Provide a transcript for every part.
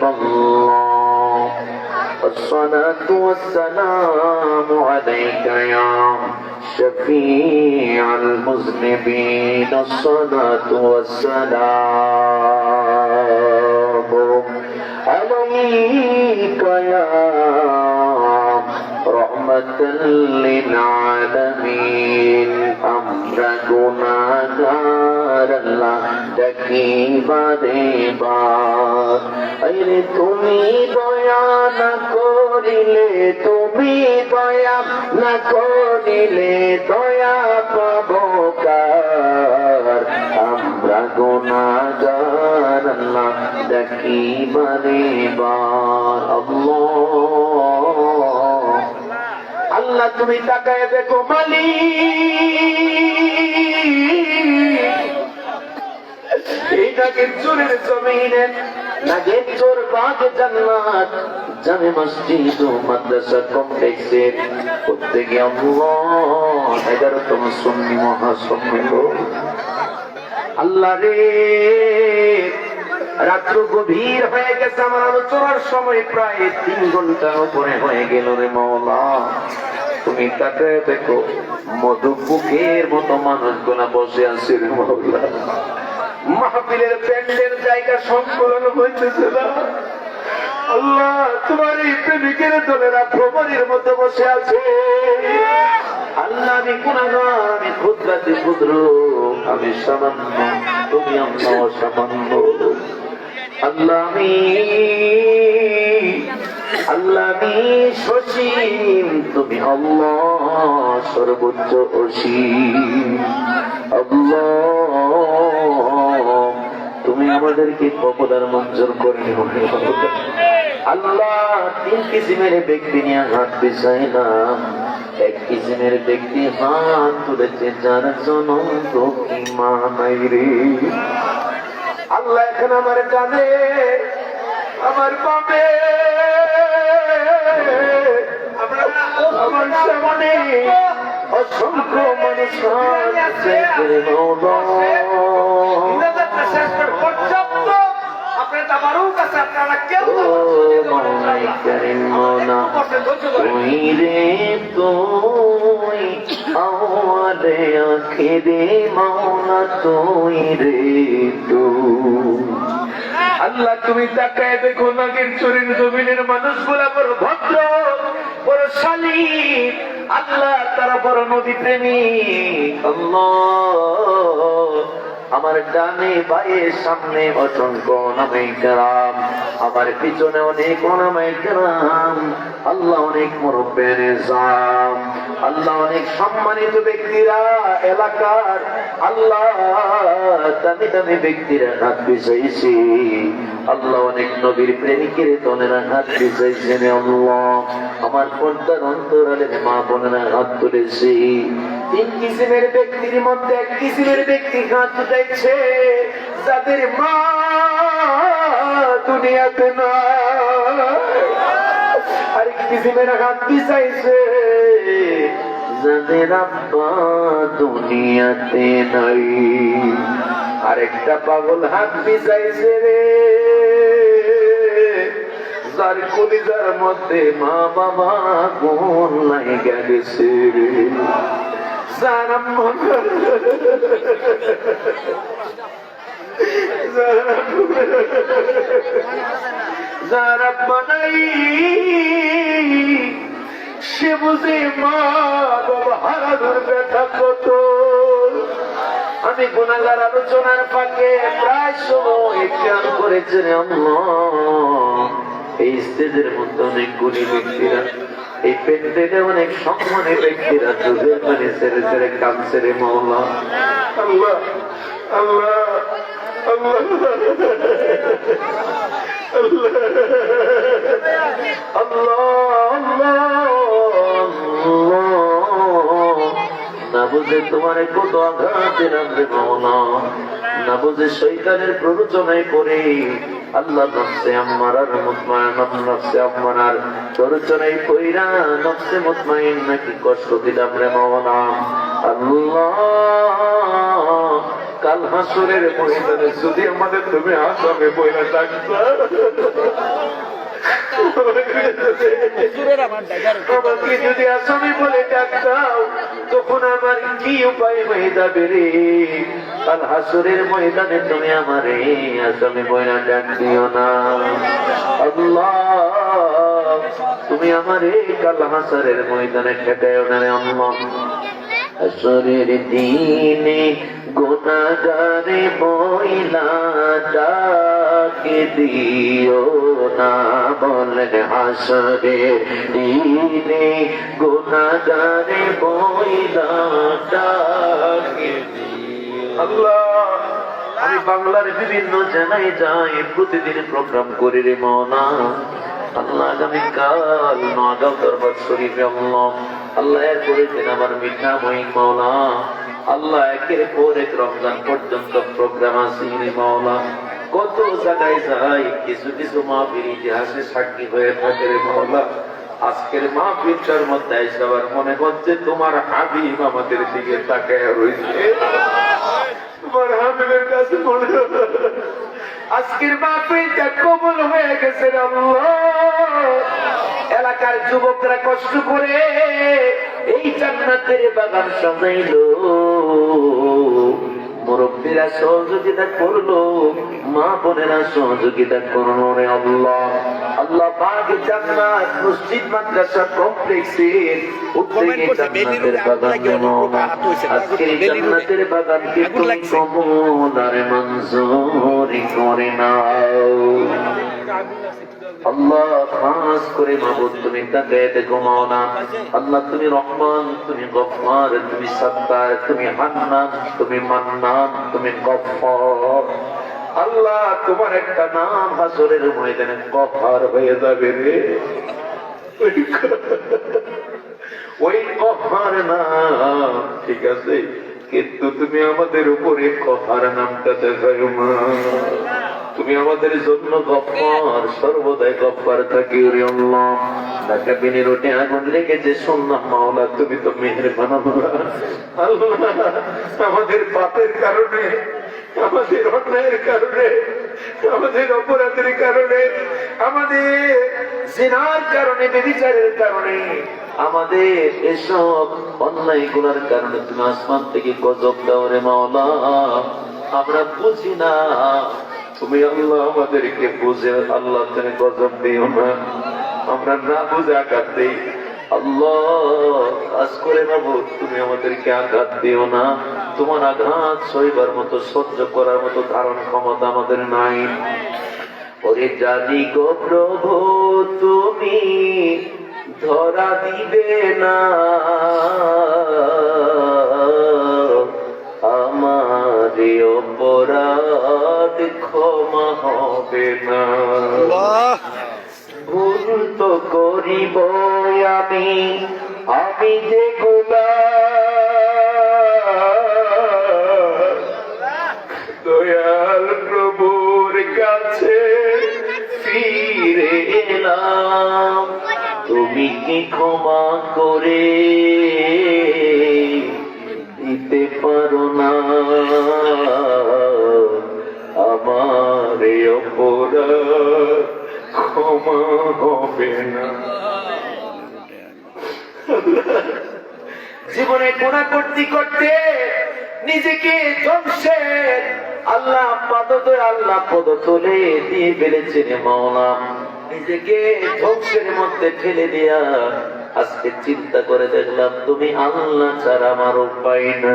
الله الصلاة والسلام عليك يا شفيع المذنبين الصلاة والسلام عليك يا رحمة للعالمين আমরা গুনাহগার আল্লাহ ডাকি বারে বার আরে তুমি দয়া না করিলে তুমি দয়া না করিলে দয়া পাবো কার আমরা গুনাহগার আল্লাহ ডাকি বারে বার আল্লাহ আল্লাহ তুমি তাকায় দেখো মালিক এইটাকে চোরের জমিনে নাকি চোর বাগ জান্নাত জামে মসজিদ ও মাদ্রাসা কমপ্লেক্সের প্রত্যেকে আল্লাহ 11তম সুন্নি মহাসম্মেলন আল্লাহ রে রাত্র গভীর হয়ে গেছে আমার আলোচনার সময় প্রায় 3 ঘন্টার উপরে হয়ে গেল রে মাওলা তুমি তাকে দেখো মধুপুকের মতো মানুষগুলা বসে আছে রে মাওলা মাহফিলের প্যান্ডেল জায়গা সংকলন হইতেছে না আল্লাহ তোমার এই প্রেমিকের দলেরা ভ্রমণের মতো বসে আছে আল্লাহ আমি গুনাহগার আমি ক্ষুদ্রাতি ক্ষুদ্র আমি সামান্য তুমি আল্লাহ সামান্য আল্লাহ আমি সসীম তুমি আল্লাহ সর্বোচ্চ অসীম আল্লাহ তুমি আমাদেরকে কবুলার মঞ্জুর করে আল্লাহ 3 কিসিমের ব্যক্তি নিয়ে হাত বিছাইলাম 1 কিসিমের ব্যক্তি হাত তুলেছে যার জনম দুঃখী মা নাই রে আল্লাহ এখন আমার ডানে আমার বামে আমার সামনে অসংখ্য মানুষ আছে রে মাওলা তুই রে তুই আমারে আখিরে মাওলা তুই রে তুই আল্লাহ তুমি তাকায় দেখো নাগের চোরের জমিনের মানুষগুলা বড় ভদ্র বড় শালীন আল্লাহ তারা বড় নদী প্রেমিক আল্লাহ আমার ডানে বায়ে সামনে অসংখ্য ওলামায়ে কেরাম আমার পিছনে অনেক ওলামায়ে কেরাম আল্লাহ অনেক মুরব্বিয়ে নিজাম আল্লাহ অনেক সম্মানিত ব্যক্তিরা এলাকার আল্লাহ দামি দামি ব্যক্তিরা হাত বিছাইছে আল্লাহ অনেক নবীর প্রেমিকের দলেরা হাত বিছাইছেন আল্লাহ আমার পর্দার অন্তরালের মা বোনেরা হাত তুলেছে 3 কিসিমের ব্যক্তির মধ্যে 1 কিসিমের ব্যক্তি হাত তুলেছে যাদের মা দুনিয়াতে না আরেক কিসিমের হাত বিছাইছে যাদের আব্বা দুনিয়াতে নাই আরেকটা পাগল হাত বিছাইছে রে যার কলিজার মধ্যে মা বাবা কোন লাইগা গেছে রে যারা বানাই সে বুঝে মা বাবা হারানোর ব্যথা কত আমি গুনাহগার আলোচনার ফাঁকে প্রায় সময় খেয়াল করেছেন আল্লাহ এই স্টেজের মধ্যে অনেক গুণী ব্যক্তিরা এই প্যান্ডেলে অনেক সম্মানী ব্যক্তিরা চোখের পানি ছেড়ে ছেড়ে কাঁদছে রে মাওলা আল্লাহ আল্লাহ আল্লাহ না বুঝে তোমার কত আঘাত দিলাম রে মাওলা না বুঝে শয়তানের প্ররোচনায় পড়ে আল্লাহ নফসে আম্মারার মুতমাইন্না নফসে আম্মারার প্ররোচনায় পড়া নফসে মুতমাইন্না কি কষ্ট দিলাম রে মাওলা আল্লাহ কাল হাসরের ময়দানে যদি আমাদের তুমি আসামে বইরা থাকতা আমাকে যদি আসামি বলে ডাক দাও তখন আমার কি উপায় হয়ে যাবে রে? কাল হাসরের ময়দানে তুমি আমারে আসামি বলে ডাক দিও না। আল্লাহ তুমি আমারে কাল হাসরের ময়দানে ঠেকাইও না রে আল্লাহ। হাসরের দিনে গুনাহগারে ময়লা ডাকে দিও না, বলেন হাসরের দিনে গুনাহগারে ময়লা ডাকে দিও। আল্লাহ আমি বাংলার বিভিন্ন জায়গায় যাই, প্রতিদিন প্রোগ্রাম করি রে মওলা। আল্লাহ আগামীকাল নগাঁও দরবার শরীফে আল্লাহ এরপরে দিন আমার মিঠা মহিন মওলা। আল্লাহ একের পর এক রমজান পর্যন্ত প্রোগ্রাম আছে রে মওলা। কত জায়গায় যাই, কিছু কিছু মাহফিল ইতিহাসে সাক্ষী হয়ে থাকে রে মওলা। আজকের মাহফিলটার মধ্যে সবার মনে হচ্ছে তোমার হাবিব আমাদের দিকে তাকায় রয়েছে, তোমার হাবিবের কাছে মনে আজকের মাহফিলটা কবুল হয়ে গেছে রে আল্লাহ। এলাকার যুবকরা কষ্ট করে এই জান্নাতের বাগান সাজাইলো, মুরব্বীরা সহযোগিতা করলো, মা বোনেরা সহযোগিতা করলো রে আল্লাহ। আল্লাহ পাক জান্নাত মসজিদ মাদ্রাসা কমপ্লেক্সের উত্তরে জান্নাতের বাগান, আজকের জান্নাতের বাগানকে তুমি কবুল আর মঞ্জুর করে নাও আল্লাহ। খাস করে মাবুদ তুমি তাকায় দেখো মাওলা। আল্লাহ তুমি রহমান, তুমি গফফার, তুমি সত্তার, তুমি হান্নান, তুমি মান্নান, তুমি গফফার। আল্লাহ তোমার একটা নাম হাসরের ময়দানে গফফার হয়ে যাবে রে। ওই গফফার নাম ঠিক আছে, কিন্তু তুমি আমাদের উপরে গফফার নামটা দেখাও মা। তুমি আমাদের জন্য গফফার, সর্বদাই গফফার থাকি রে আল্লাহ। ঢাকা বিনি রোটে আগুন লেগেছে সুন্নাহ মাওলা, তুমি তো মেহেরবান আল্লাহ। আমাদের পাপের কারণে, আমাদের অন্যায়ের কারণে, আমাদের অপরাধের কারণে, আমাদের জিনার কারণে, ব্যভিচারের কারণে, আমাদের এসব অন্যায় গুলার কারণে তুমি আসমান থেকে গজব দাও রে মাওলা। আমরা বুঝি না, তুমি আল্লাহ আমাদেরকে বুঝে আল্লাহ তুমি গজব দিও না। আমরা না বুঝে আঘাত দিই আল্লাহ। আজ করে বাবু তুমি আমাদেরকে আঘাত দিও না। তোমার আঘাত সইবার মতো, সহ্য করার মতো ধারণ ক্ষমতা আমাদের নাই। ওরে জানি গো প্রভু তুমি ধরা দিবে না, আমার অপরাধ ক্ষমা হবে না। ভুল তো করিব আমি, আমি যে গোলাম, দয়াল প্রভুর কাছে ফিরে এলাম। তুমি কি ক্ষমা করে দিতে পারো না আমার অপরাধ ক্ষমা হবে না। জীবনে গুনাহ করতে করতে নিজেকে ধ্বংসের আল্লাহ পদতলে দিয়ে ফেলেছেন মাওলা। নিজেকে ধ্বংসের মধ্যে ঠেলে দিয়া আজকে চিন্তা করে দেখলাম তুমি আল্লাহ ছাড়া আমার উপায় না।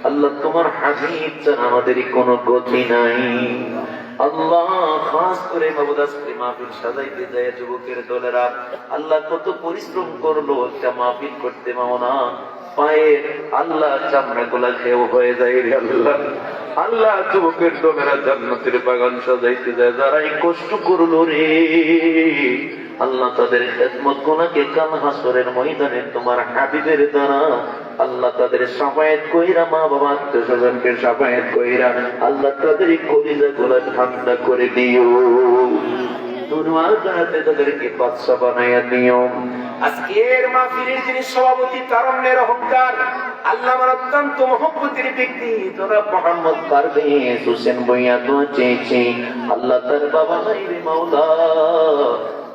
আল্লাহ তোমার হাবিব ছাড়া আমাদেরই কোনো গতি নাই। আল্লাহ খাস করে মাহবুব আজকে মাহফিল সাজাইতে যায় যুবকের দলেরা আল্লাহ কত পরিশ্রম করলো একটা মাহফিল করতে মাওনা। পায়ের আল্লাহ চামড়া গুলা খেয়েও হয়ে যায় রে আল্লাহ। আল্লাহ যুবকের দলেরা জান্নাতের বাগান সাজাইতে যায়, যারা এই কষ্ট করলো রে আল্লাহ তাদের খেদমত গুনাহকে কাল হাসরের ময়দানে তোমার হাবিবের দ্বারা আল্লাহ তাদের শাফায়াত কইরা, মা বাবা আত্মীয় স্বজনকে শাফায়াত কইরা আল্লাহ তাদের কলিজা গুলা ঠান্ডা করে দিও। দুনিয়ার জগতে তাদেরকে বাদশা বানায়া দিও। আজকের মাহফিলের যিনি সভাপতি, তারুণ্যের অহংকার, আল্লাহ আমার অত্যন্ত মহব্বতের ব্যক্তি জনাব মোহাম্মদ পারভেজ হোসেন ভূঁইয়া দোয়া চেয়েছি। আল্লাহ তার বাবা নাই রে মাওলা,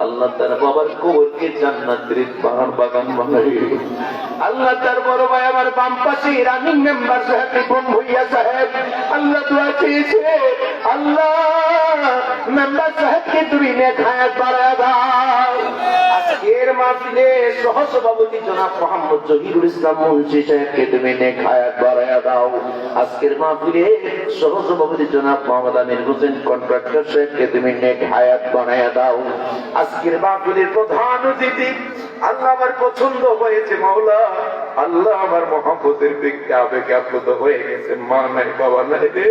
আল্লাহ তার বাবার কবরকে জান্নাতের পাহাড় বাগান বানাই। আল্লাহ তার বড় ভাই আমার বাম পাশে রানিং মেম্বার সাহেব রিপন ভূঁইয়া সাহেব, আল্লাহ দোয়া চেয়েছে, আল্লাহ মেম্বার সাহেবকে তুমি নেক হায়াত বাড়ায়া দাও। আজকের মাহফিলে সহসভাপতি জনাব মোহাম্মদ জহিরুল ইসলাম মুন্সি সাহেবকে তুমি নেক হায়াত বাড়ায়া দাও। আজকের মাহফিলে সহসভাপতি জনাব মোহাম্মদ আমির হোসেন কন্ট্রাক্টর সাহেবকে তুমি নেক হায়াত বাড়ায়া দাও। আজকের মাহফিলের প্রধান অতিথি আল্লাহ আমার পছন্দ হয়েছে মাওলা, আল্লাহ আমার মহব্বতের ব্যক্তি আবেগে আপ্লুত হয়ে গেছে। মা নাই বাবা নাই রে,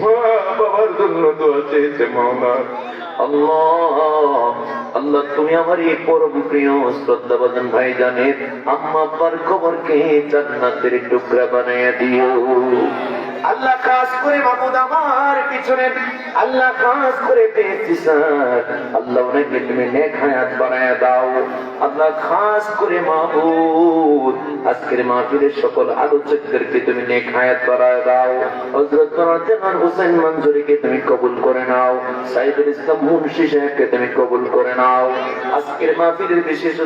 মা বাবার জন্য দোয়া চেয়েছে মাওলা। আল্লাহ আল্লাহ তুমি আমার এই পরম প্রিয় শ্রদ্ধাভাজন ভাই জানের আম্মা আব্বার কবরকে জান্নাতের টুকরা বানাইয়া দিও। আল্লাহ খাস করে মাহমুদ আমার পিছনে, আল্লাহ খাস করে পেয়েছি স্যার, আল্লাহ ওনাকে তুমি নেক হায়াত বানায়া দাও। আল্লাহ খাস করে মাহমুদ আজকের মাহফিলের সকল আলোচকদেরকে তুমি নেক হায়াত বানায়া দাও। হযরত জনাব হোসেন মঞ্জুরিকে তুমি কবুল করে নাও। সাইদুল ইসলাম মুন্সি সাহেবকে তুমি কবুল করে নাও। আজকের মাহফিলের বিশেষ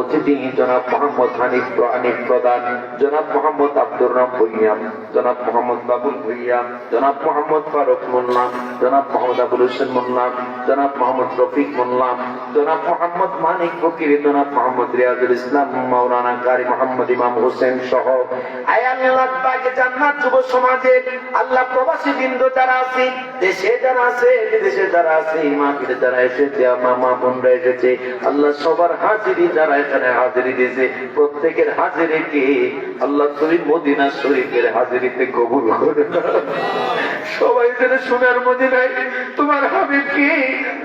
অতিথি জনাব মোহাম্মদ হানিফ প্রধান, জনাব মোহাম্মদ আব্দুর রব ভূঁইয়া, জনাব মোহাম্মদ বাবুল ভূঁইয়া, জনাব মোহাম্মদ ফারুক মোল্লা, জনাব মোহাম্মদ আবুল হোসেন মোল্লা, জনাব মোহাম্মদ রফিক মোল্লা, জনাব মোহাম্মদ মানিক ফকির, জনাব মোহাম্মদ রিয়াজুল ইসলাম, মাওলানা কারি মোহাম্মদ ইমাম হোসেন সহ আয় আল্লাহ পাকে জান্নাত যুব সমাজের আল্লাহ প্রবাসী বৃন্দ যারা আছে, দেশে যারা আছে, বিদেশে যারা আছে, মাহফিলে যারা এসেছে, আমার মা বোনরা এসেছে, আল্লাহ সবার হাজিরি যারা এখানে হাজিরি দিয়েছে প্রত্যেকের হাজিরিকে আল্লাহ তুমি মদিনা শরীফের হাজিরিতে কবুল করে। সবাই যেন সোনার মদিনায় তোমার হাবিবকে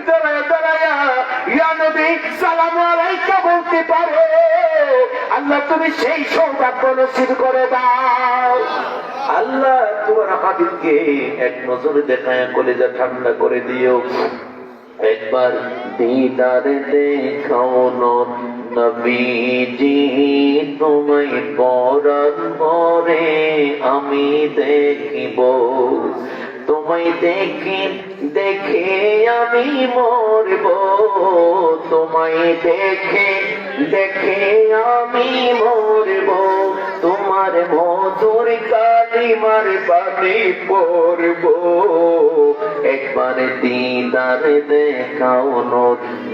দাঁড়ায় দাঁড়ায়া ইয়া নবী সালামু আলাইকা বলতে পারে, আল্লাহ তুমি সেই সৌভাগ্য নসিব করে দাও। আল্লাহ তোমার হাবিবকে এক নজরে দেখায় কলেজা ঠান্ডা করে দিও। একবার দিদারে দেখাও নবীজি তোমায় পরাণ পরে আমি দেখিব, তোমায় দেখে দেখে আমি মরব, তোমায় দেখে দেখে আমি মরব, তোমার মধুর কালিমার বাণী পড়ব। একবার দিদার দেখাও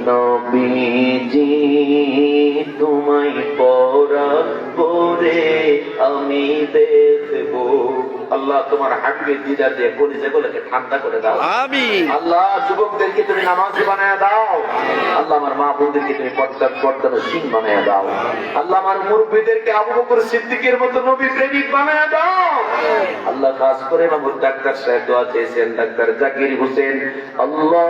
নবীজি তোমায় পরাণ পরে আমি দেখব। আল্লাহ তোমার হাবিবের দিদার দিয়ে কলিজাগুলোকে ঠান্ডা করে দাও। আমিন। আল্লাহ যুবকদেরকে তুমি নামাজি বানায়া দাও। আল্লাহ আমার মা বোনদেরকে তুমি পর্দানশীল বানায়া দাও। আল্লাহ আমার মুরব্বিদেরকে আবু বকর সিদ্দিকের মতো নবী প্রেমিক বানায়া দাও। আল্লাহ খাস করে মাহমুদ ডাক্তার সাহেব দোয়া চেয়েছেন, ডাক্তার জাকির হোসেন, আল্লাহ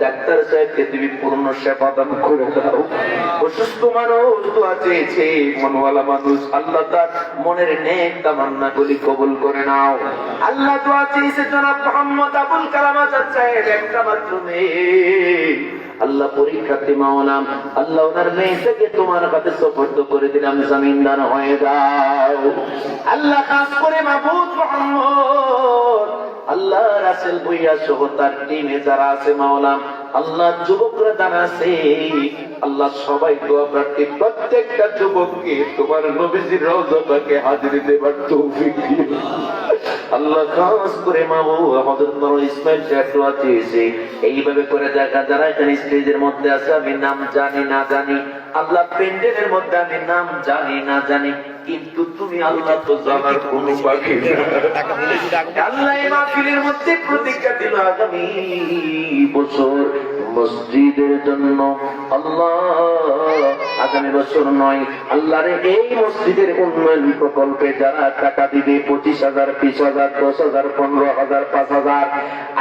ডাক্তার সাহেবকে তুমি পূর্ণ সেবা দান করে দাও। অসুস্থ মানুষ দোয়া চেয়েছে, মনওয়ালা মানুষ, আল্লাহ তার মনের নেক তামান্না গুলি কবুল করে নাও। আল্লাহ দোয়া চেয়েছে জনাব মোহাম্মদ আবুল কালাম আজাদ সাহেব, একটা মাত্র মেয়ে, আল্লাহ পরীক্ষার্থী মাওলাম, আল্লাহ ওনার মেয়েটাকে তোমার কাছে সুপর্দ করে দিলাম, জামিনদার হয়ে যাও। আল্লাহ খাস করে মাহবুব মোহাম্মদ, আল্লাহ রাসেল ভূঁইয়া সহ তার টিমে যারা আছে মাওলাম, আল্লাহ যুবকরা যারা আছে, আল্লাহ সবাই দোয়া প্রার্থী, প্রত্যেকটা যুবককে তোমার নবীজির রওজাকে হাজিরি দেবার তৌফিক দিও। আল্লাহ খাস করে মাহবুব হযরত নূর ইসমাইল সাহেব দোয়া চেয়েছে, এইভাবে করে দেখা যারা এখানে স্টেজের মধ্যে আছে, আমি নাম জানি না জানি, আল্লাহ প্যান্ডেলের মধ্যে আমি নাম জানি না জানি, কিন্তু তুমি আল্লাহ তো জানার কোনো বাকি না। আল্লাহ এই মাহফিলের মধ্যে প্রতিজ্ঞা দিল আগামী বছর মসজিদের জন্য, আল্লাহ আগামী বছর নয়, আল্লাহরে এই মসজিদের উন্নয়ন প্রকল্পে যারা টাকা দিবে 25,000, 20,000, 10,000, 15,000, 5,000,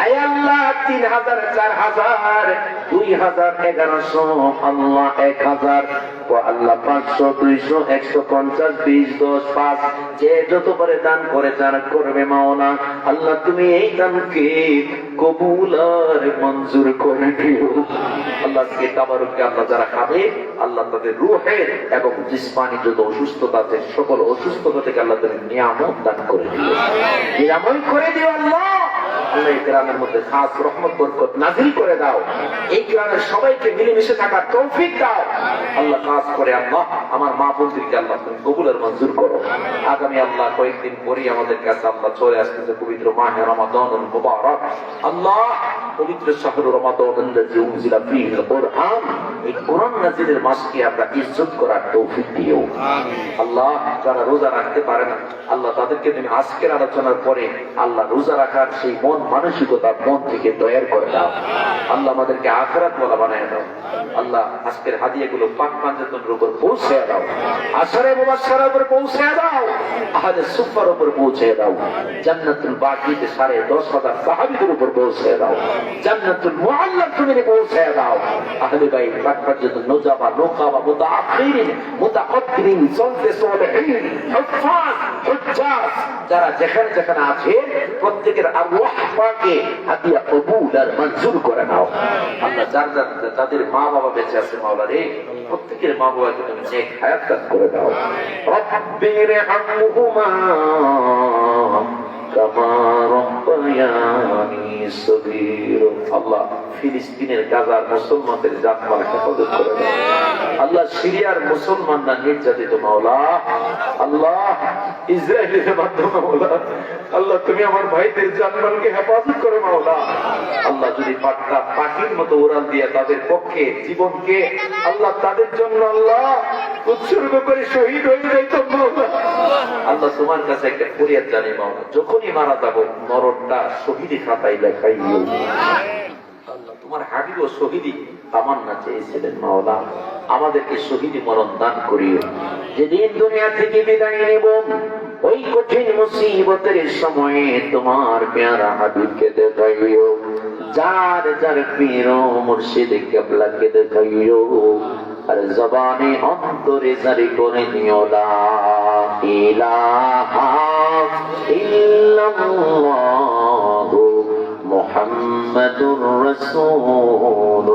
আয় আল্লাহ 3000, 4000, 2000, 1100, আল্লাহ 1000, ও আল্লাহ 500, 200, 150, 20, 10, 5, যে যত পারে দান করে যারা করবে মাওলা, আল্লাহ তুমি এই দানকে কবুল আর মঞ্জুর করে দিও। আল্লাহ কে তাবারুকে আল্লাহ যারা খাবে, আল্লাহ তাদের রূহের এবং জিসমানি যত অসুস্থতা আছে সকল অসুস্থতা থেকে আল্লাহ তাদের নিয়ামত দান করে দিও, নিরাময় করে দিও। আল্লাহ আল্লাহ এই গ্রামের মধ্যে খাস রহমত বরকত নাযিল করে দাও, এই গ্রামের সবাইকে মিলেমিশে থাকার তৌফিক দাও। আল্লাহ কাজ করে আল্লাহ আমার মা বোনদেরকে আল্লাহ তুমি কবুল আর মঞ্জুর করো। আগামী আল্লাহ কয়েকদিন পরেই আমাদের কাছে আল্লাহ চলে আসতেছে পবিত্র মাহে রমাদানুল মুবারক। আল্লাহ পবিত্র শাহরুর রমাদানুল্লাযী উনজিলা ফীহিল কুরআন, এই কোরআন নাযিলের মাসকে আমরা ইজ্জত করার তৌফিক দিও। আল্লাহ যারা রোজা রাখতে পারে না আল্লাহ তাদেরকে তুমি আজকের আলোচনার পরে আল্লাহ রোজা রাখার সেই মন মানসিকতা মন থেকে তৈরি করে দাও। আল্লাহ আমাদেরকে আখিরাত ওয়ালা বানায় দাও। আল্লাহ আজকের হাদিয়াগুলো পাক পাঞ্জাতনের উপর পৌঁছে দাও, আশরে মুবাশশারার উপর পৌঁছে দাও, আহলে সুফার উপর পৌঁছে দাও, জান্নাতুল বাকিতে 10,500 সাহাবীদের উপর পৌঁছে দাও, জান্নাতুল মুআল্লার তুমি পৌঁছে দাও, আহলে বাইত পাক পাঞ্জাতন নজাবা নোকাবা মুতাআখিরিন মুতাকদ্দিরিন সলতে সালেহিন হুফাজ হুজ্জাজ যারা যেখানে যেখানে আছে প্রত্যেকের আরওয়াহ পাকে হাদিয়া কবুল আর মঞ্জুর করে নাও। আল্লাহ যাদের মা বাবা বেঁচে আছে মাওলা রে, প্রত্যেকের মা বাবাকে তুমি নেক হায়াত দান করে দাও। রব্বিরহামহুমা কামা রাব্বায়ানি সগীরা। আল্লাহ ফিলিস্তিনের গাজার মুসলমানদের জাতমাল হেফাজত করে দাও। আল্লাহ সিরিয়ার মুসলমানরা নির্যাতিত মাওলা, আল্লাহ ইসরায়েলের মাধ্যমে মাওলা, আল্লাহ তুমি আমার ভাইদের জানমালকে হেফাজত করো মাওলা। আল্লাহ যদি পাখির মতো উড়াল দিয়ে তাদের পক্ষে জীবনকে আল্লাহ তাদের জন্য আল্লাহ উৎসর্গ করে শহীদ হয়ে যাইত মাওলা, আল্লাহ তোমার কাছে একটা ফরিয়াদ জানি মাওলা, যখনই মারা যাবো মরণটা শহীদি খাতায় লেখাইও। আল্লাহ তোমার হাবিব ও শহীদি তামান্না চেয়েছিলেন মাওলা, আমাদেরকে শহীদি মরণ দান করিও। যেদিন দুনিয়া থেকে বিদায় নেব ওই কঠিন মুসিবতের সময়ে তোমার প্যারা হাবিবকে দেখাইও, যার যার পীর মুর্শিদ কিবলাকে দেখাইও, আর জবানে অন্তরে জারি করে নিও লা ইলাহা ইল্লাল্লাহু মুহাম্মাদুর রাসূলুল্লাহ।